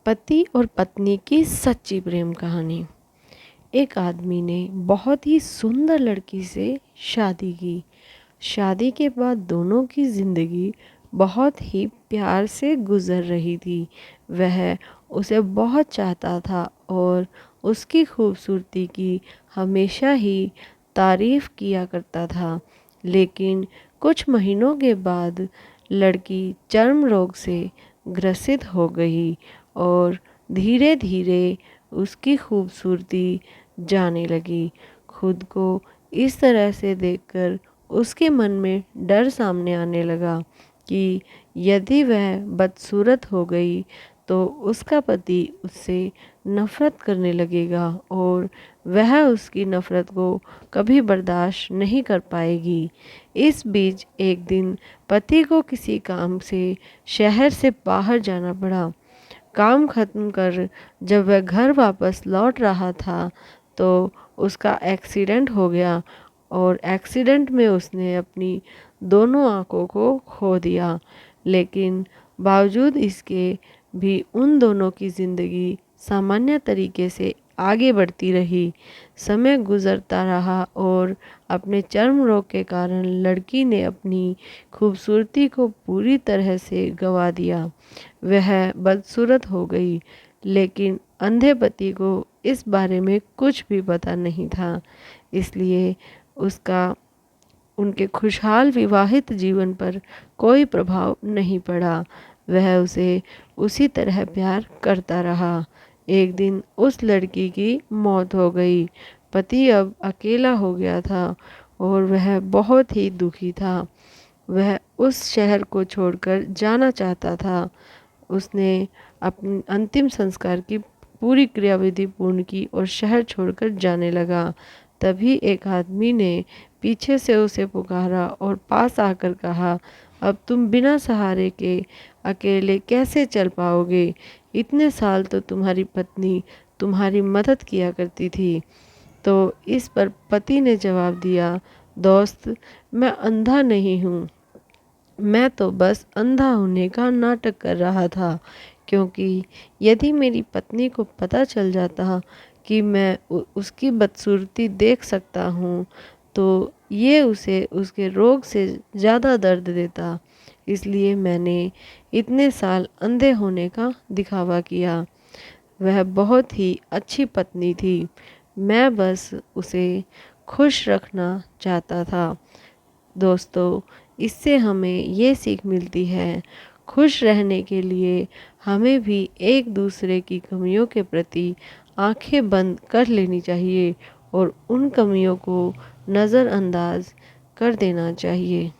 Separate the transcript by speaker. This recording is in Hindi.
Speaker 1: पति और पत्नी की सच्ची प्रेम कहानी। एक आदमी ने बहुत ही सुंदर लड़की से शादी की। शादी के बाद दोनों की ज़िंदगी बहुत ही प्यार से गुजर रही थी। वह उसे बहुत चाहता था और उसकी खूबसूरती की हमेशा ही तारीफ़ किया करता था। लेकिन कुछ महीनों के बाद लड़की चर्म रोग से ग्रसित हो गई और धीरे धीरे उसकी खूबसूरती जाने लगी। खुद को इस तरह से देखकर उसके मन में डर सामने आने लगा कि यदि वह बदसूरत हो गई तो उसका पति उससे नफ़रत करने लगेगा और वह उसकी नफ़रत को कभी बर्दाश्त नहीं कर पाएगी। इस बीच एक दिन पति को किसी काम से शहर से बाहर जाना पड़ा। काम खत्म कर जब वह घर वापस लौट रहा था तो उसका एक्सीडेंट हो गया और एक्सीडेंट में उसने अपनी दोनों आंखों को खो दिया। लेकिन बावजूद इसके भी उन दोनों की ज़िंदगी सामान्य तरीके से आगे बढ़ती रही। समय गुजरता रहा और अपने चर्म रोग के कारण लड़की ने अपनी खूबसूरती को पूरी तरह से गंवा दिया। वह बदसूरत हो गई, लेकिन अंधे पति को इस बारे में कुछ भी पता नहीं था। इसलिए उसका उनके खुशहाल विवाहित जीवन पर कोई प्रभाव नहीं पड़ा। वह उसे उसी तरह प्यार करता रहा। एक दिन उस लड़की की मौत हो गई। पति अब अकेला हो गया था और वह बहुत ही दुखी था। वह उस शहर को छोड़कर जाना चाहता था। उसने अपनी अंतिम संस्कार की पूरी क्रियाविधि पूर्ण की और शहर छोड़कर जाने लगा। तभी एक आदमी ने पीछे से उसे पुकारा और पास आकर कहा, अब तुम बिना सहारे के अकेले कैसे चल पाओगे? इतने साल तो तुम्हारी पत्नी तुम्हारी मदद किया करती थी। तो इस पर पति ने जवाब दिया, दोस्त, मैं अंधा नहीं हूँ। मैं तो बस अंधा होने का नाटक कर रहा था, क्योंकि यदि मेरी पत्नी को पता चल जाता कि मैं उसकी बदसूरती देख सकता हूँ तो ये उसे उसके रोग से ज़्यादा दर्द देता। इसलिए मैंने इतने साल अंधे होने का दिखावा किया। वह बहुत ही अच्छी पत्नी थी। मैं बस उसे खुश रखना चाहता था। दोस्तों, इससे हमें ये सीख मिलती है, खुश रहने के लिए हमें भी एक दूसरे की कमियों के प्रति आंखें बंद कर लेनी चाहिए और उन कमियों को नज़रअंदाज कर देना चाहिए।